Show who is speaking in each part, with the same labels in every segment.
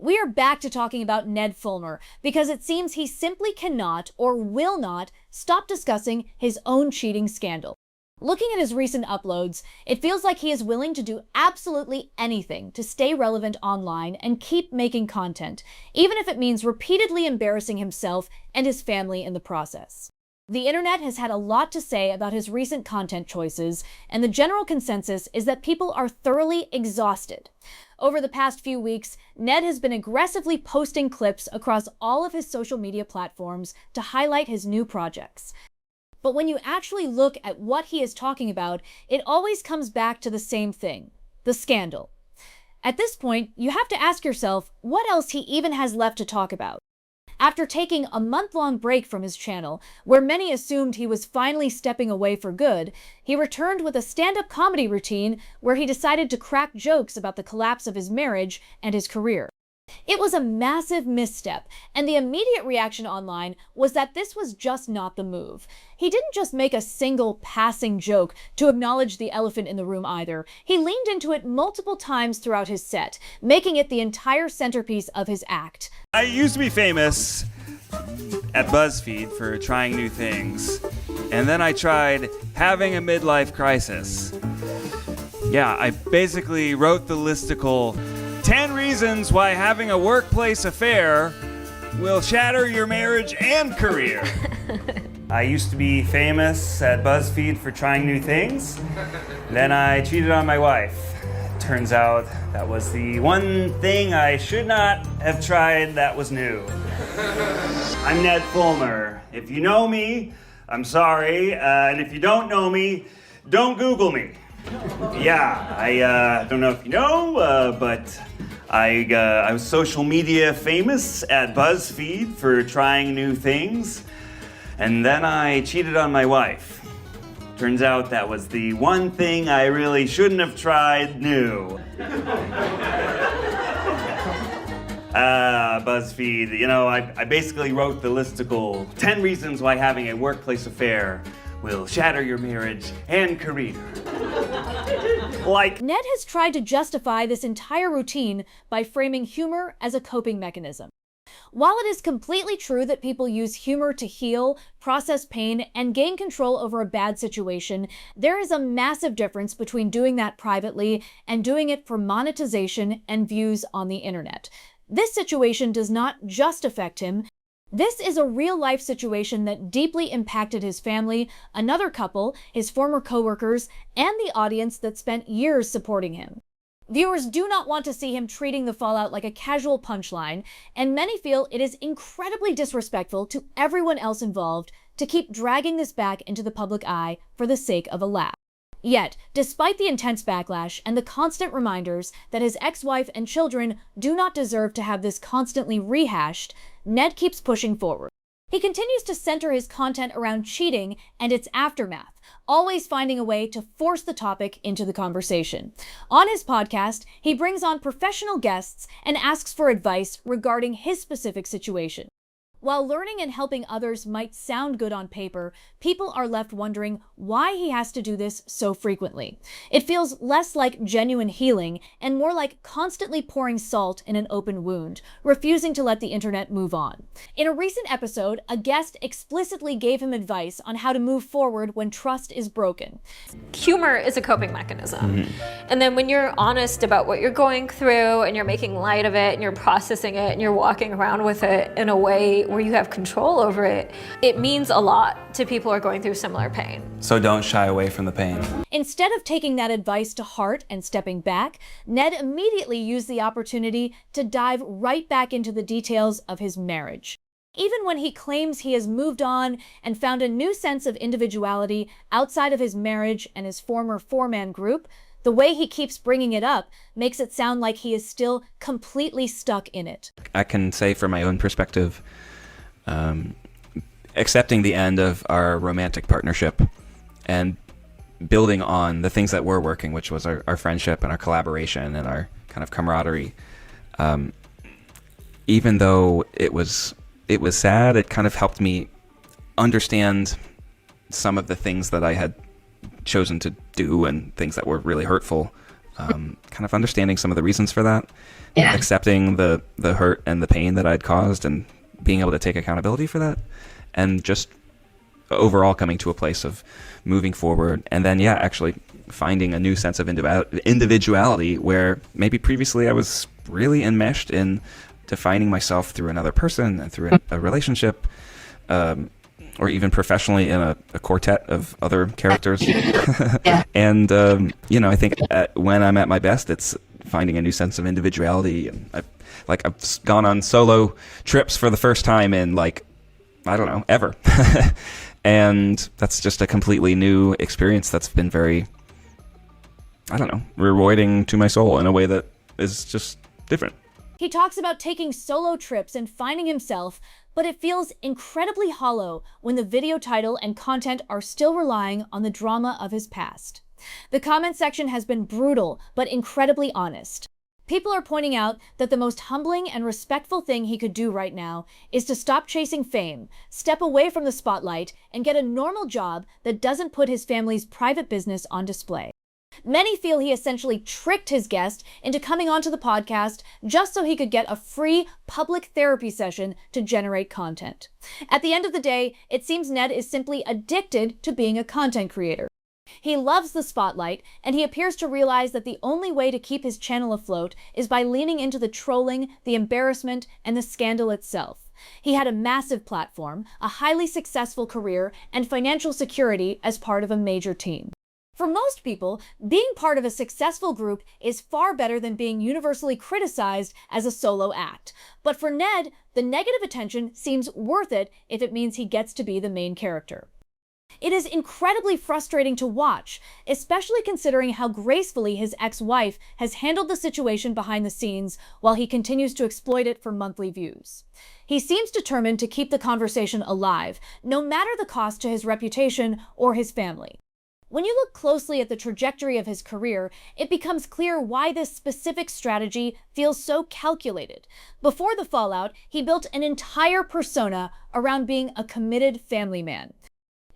Speaker 1: We are back to talking about Ned Fulmer because it seems he simply cannot or will not stop discussing his own cheating scandal. Looking at his recent uploads, it feels like he is willing to do absolutely anything to stay relevant online and keep making content, even if it means repeatedly embarrassing himself and his family in the process. The internet has had a lot to say about his recent content choices, and the general consensus is that people are thoroughly exhausted. Over the past few weeks, Ned has been aggressively posting clips across all of his social media platforms to highlight his new projects. But when you actually look at what he is talking about, it always comes back to the same thing: the scandal. At this point, you have to ask yourself what else he even has left to talk about. After taking a month-long break from his channel, where many assumed he was finally stepping away for good, he returned with a stand-up comedy routine where he decided to crack jokes about the collapse of his marriage and his career. It was a massive misstep, and the immediate reaction online was that this was just not the move. He didn't just make a single passing joke to acknowledge the elephant in the room either. He leaned into it multiple times throughout his set, making it the entire centerpiece of his act.
Speaker 2: I used to be famous at BuzzFeed for trying new things, and then I tried having a midlife crisis. Yeah, I basically wrote the listicle 10 reasons why having a workplace affair will shatter your marriage and career. I used to be famous at BuzzFeed for trying new things. Then I cheated on my wife. Turns out that was the one thing I should not have tried that was new. I'm Ned Fulmer. If you know me, I'm sorry. And if you don't know me, don't Google me. Yeah, I don't know if you know, but I was social media famous at BuzzFeed for trying new things, and then I cheated on my wife. Turns out that was the one thing I really shouldn't have tried new. BuzzFeed, you know, I basically wrote the listicle 10 reasons why having a workplace affair will shatter your marriage and career.
Speaker 1: Ned has tried to justify this entire routine by framing humor as a coping mechanism. While it is completely true that people use humor to heal, process pain, and gain control over a bad situation, there is a massive difference between doing that privately and doing it for monetization and views on the internet. This situation does not just affect him. This is a real-life situation that deeply impacted his family, another couple, his former coworkers, and the audience that spent years supporting him. Viewers do not want to see him treating the fallout like a casual punchline, and many feel it is incredibly disrespectful to everyone else involved to keep dragging this back into the public eye for the sake of a laugh. Yet, despite the intense backlash and the constant reminders that his ex-wife and children do not deserve to have this constantly rehashed, Ned keeps pushing forward. He continues to center his content around cheating and its aftermath, always finding a way to force the topic into the conversation. On his podcast, he brings on professional guests and asks for advice regarding his specific situation. While learning and helping others might sound good on paper, people are left wondering why he has to do this so frequently. It feels less like genuine healing and more like constantly pouring salt in an open wound, refusing to let the internet move on. In a recent episode, a guest explicitly gave him advice on how to move forward when trust is broken.
Speaker 3: Humor is a coping mechanism. And then when you're honest about what you're going through and you're making light of it and you're processing it and you're walking around with it in a way where you have control over it, it means a lot to people who are going through similar pain.
Speaker 2: So don't shy away from the pain.
Speaker 1: Instead of taking that advice to heart and stepping back, Ned immediately used the opportunity to dive right back into the details of his marriage. Even when he claims he has moved on and found a new sense of individuality outside of his marriage and his former four-man group, the way he keeps bringing it up makes it sound like he is still completely stuck in it.
Speaker 4: I can say from my own perspective, accepting the end of our romantic partnership and building on the things that were working, which was our friendship and our collaboration and our kind of camaraderie. Even though it was sad, it kind of helped me understand some of the things that I had chosen to do and things that were really hurtful. kind of understanding some of the reasons for that,
Speaker 5: Yeah.
Speaker 4: accepting the hurt and the pain that I'd caused, and being able to take accountability for that, and just overall coming to a place of moving forward. And then, yeah, actually finding a new sense of individuality where maybe previously I was really enmeshed in defining myself through another person and through a relationship, or even professionally in a quartet of other characters.
Speaker 5: Yeah.
Speaker 4: And, I think when I'm at my best, it's finding a new sense of individuality. And I've gone on solo trips for the first time in I don't know, ever. And that's just a completely new experience that's been very, I don't know, rewarding to my soul in a way that is just different.
Speaker 1: He talks about taking solo trips and finding himself, but it feels incredibly hollow when the video title and content are still relying on the drama of his past. The comment section has been brutal, but incredibly honest. People are pointing out that the most humbling and respectful thing he could do right now is to stop chasing fame, step away from the spotlight, and get a normal job that doesn't put his family's private business on display. Many feel he essentially tricked his guest into coming onto the podcast just so he could get a free public therapy session to generate content. At the end of the day, it seems Ned is simply addicted to being a content creator. He loves the spotlight, and he appears to realize that the only way to keep his channel afloat is by leaning into the trolling, the embarrassment, and the scandal itself. He had a massive platform, a highly successful career, and financial security as part of a major team. For most people, being part of a successful group is far better than being universally criticized as a solo act. But for Ned, the negative attention seems worth it if it means he gets to be the main character. It is incredibly frustrating to watch, especially considering how gracefully his ex-wife has handled the situation behind the scenes while he continues to exploit it for monthly views. He seems determined to keep the conversation alive, no matter the cost to his reputation or his family. When you look closely at the trajectory of his career, it becomes clear why this specific strategy feels so calculated. Before the fallout, he built an entire persona around being a committed family man.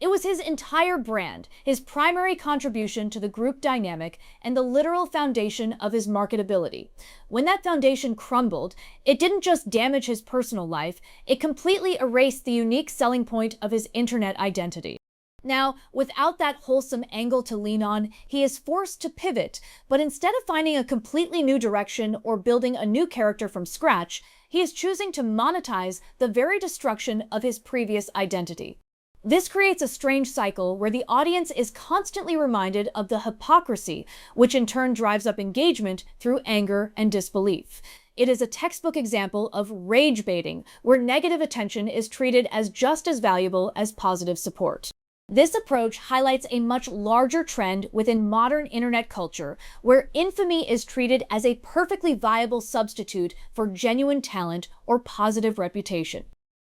Speaker 1: It was his entire brand, his primary contribution to the group dynamic, and the literal foundation of his marketability. When that foundation crumbled, it didn't just damage his personal life, it completely erased the unique selling point of his internet identity. Now, without that wholesome angle to lean on, he is forced to pivot, but instead of finding a completely new direction or building a new character from scratch, he is choosing to monetize the very destruction of his previous identity. This creates a strange cycle where the audience is constantly reminded of the hypocrisy, which in turn drives up engagement through anger and disbelief. It is a textbook example of rage baiting, where negative attention is treated as just as valuable as positive support. This approach highlights a much larger trend within modern internet culture, where infamy is treated as a perfectly viable substitute for genuine talent or positive reputation.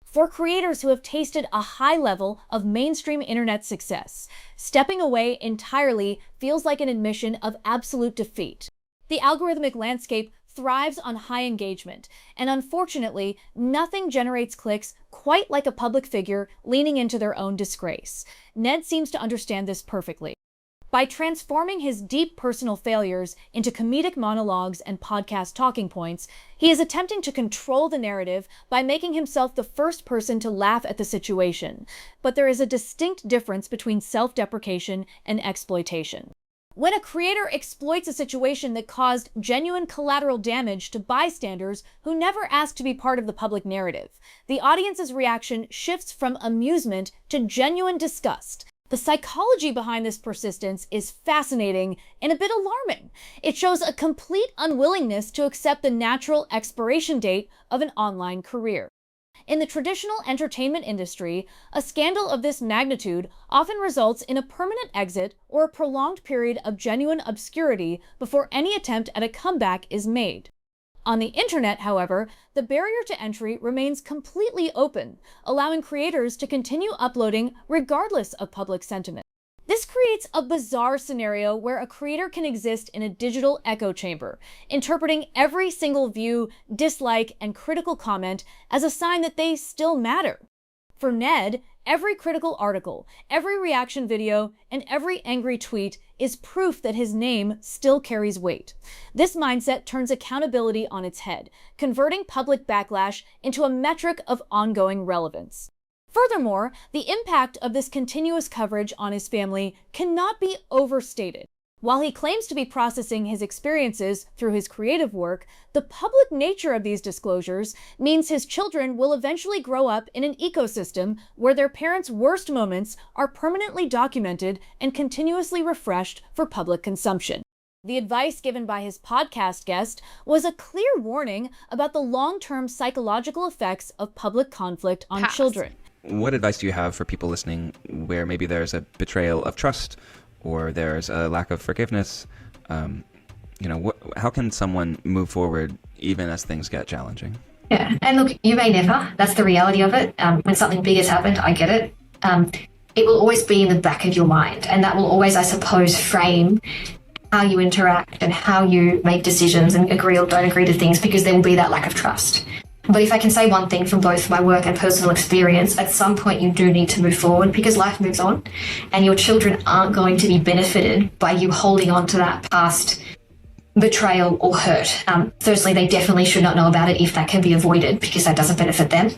Speaker 1: For creators who have tasted a high level of mainstream internet success, stepping away entirely feels like an admission of absolute defeat. The algorithmic landscape thrives on high engagement, and unfortunately, nothing generates clicks quite like a public figure leaning into their own disgrace. Ned seems to understand this perfectly. By transforming his deep personal failures into comedic monologues and podcast talking points, he is attempting to control the narrative by making himself the first person to laugh at the situation. But there is a distinct difference between self-deprecation and exploitation. When a creator exploits a situation that caused genuine collateral damage to bystanders who never asked to be part of the public narrative, the audience's reaction shifts from amusement to genuine disgust. The psychology behind this persistence is fascinating and a bit alarming. It shows a complete unwillingness to accept the natural expiration date of an online career. In the traditional entertainment industry, a scandal of this magnitude often results in a permanent exit or a prolonged period of genuine obscurity before any attempt at a comeback is made. On the internet, however, the barrier to entry remains completely open, allowing creators to continue uploading regardless of public sentiment. This creates a bizarre scenario where a creator can exist in a digital echo chamber, interpreting every single view, dislike, and critical comment as a sign that they still matter. For Ned, Every critical article, every reaction video, and every angry tweet is proof that his name still carries weight. This mindset turns accountability on its head, converting public backlash into a metric of ongoing relevance. Furthermore, the impact of this continuous coverage on his family cannot be overstated. While he claims to be processing his experiences through his creative work, the public nature of these disclosures means his children will eventually grow up in an ecosystem where their parents' worst moments are permanently documented and continuously refreshed for public consumption. The advice given by his podcast guest was a clear warning about the long-term psychological effects of public conflict on children.
Speaker 4: What advice do you have for people listening where maybe there's a betrayal of trust or there's a lack of forgiveness? How can someone move forward even as things get challenging?
Speaker 5: Yeah, and look, you may never. That's the reality of it. When something big has happened, I get it. It will always be in the back of your mind, and that will always, I suppose, frame how you interact and how you make decisions and agree or don't agree to things, because there will be that lack of trust. But if I can say one thing from both my work and personal experience, at some point you do need to move forward because life moves on, and your children aren't going to be benefited by you holding on to that past betrayal or hurt. Firstly, they definitely should not know about it if that can be avoided, because that doesn't benefit them.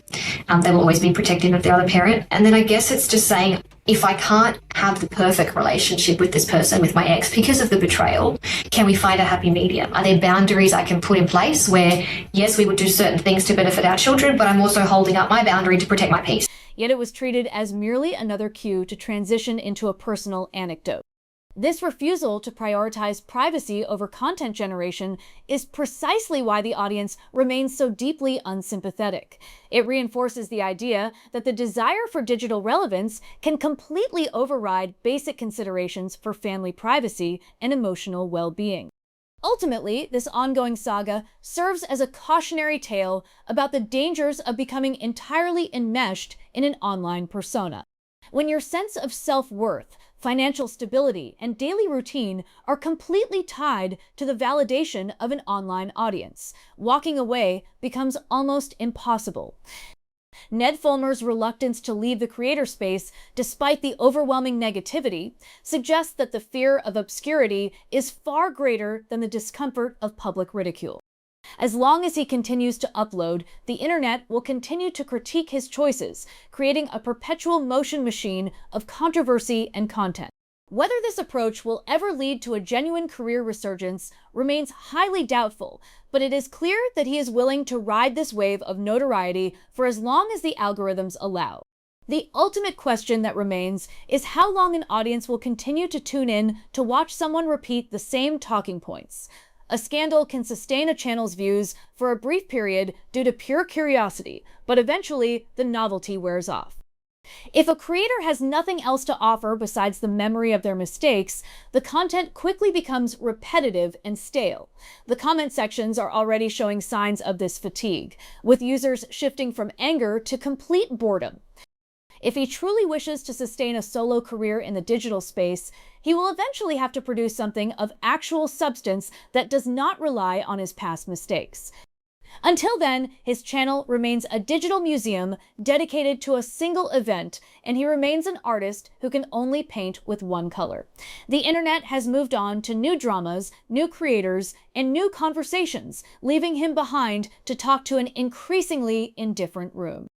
Speaker 5: They will always be protective of the other parent. And then I guess it's just saying, if I can't have the perfect relationship with this person, with my ex, because of the betrayal, can we find a happy medium? Are there boundaries I can put in place where, yes, we would do certain things to benefit our children, but I'm also holding up my boundary to protect my peace?
Speaker 1: Yet it was treated as merely another cue to transition into a personal anecdote. This refusal to prioritize privacy over content generation is precisely why the audience remains so deeply unsympathetic. It reinforces the idea that the desire for digital relevance can completely override basic considerations for family privacy and emotional well-being. Ultimately, this ongoing saga serves as a cautionary tale about the dangers of becoming entirely enmeshed in an online persona. When your sense of self-worth, financial stability, and daily routine are completely tied to the validation of an online audience, walking away becomes almost impossible. Ned Fulmer's reluctance to leave the creator space, despite the overwhelming negativity, suggests that the fear of obscurity is far greater than the discomfort of public ridicule. As long as he continues to upload, the internet will continue to critique his choices, creating a perpetual motion machine of controversy and content. Whether this approach will ever lead to a genuine career resurgence remains highly doubtful, but it is clear that he is willing to ride this wave of notoriety for as long as the algorithms allow. The ultimate question that remains is how long an audience will continue to tune in to watch someone repeat the same talking points. A scandal can sustain a channel's views for a brief period due to pure curiosity, but eventually the novelty wears off. If a creator has nothing else to offer besides the memory of their mistakes, the content quickly becomes repetitive and stale. The comment sections are already showing signs of this fatigue, with users shifting from anger to complete boredom. If he truly wishes to sustain a solo career in the digital space, he will eventually have to produce something of actual substance that does not rely on his past mistakes. Until then, his channel remains a digital museum dedicated to a single event, and he remains an artist who can only paint with one color. The internet has moved on to new dramas, new creators, and new conversations, leaving him behind to talk to an increasingly indifferent room.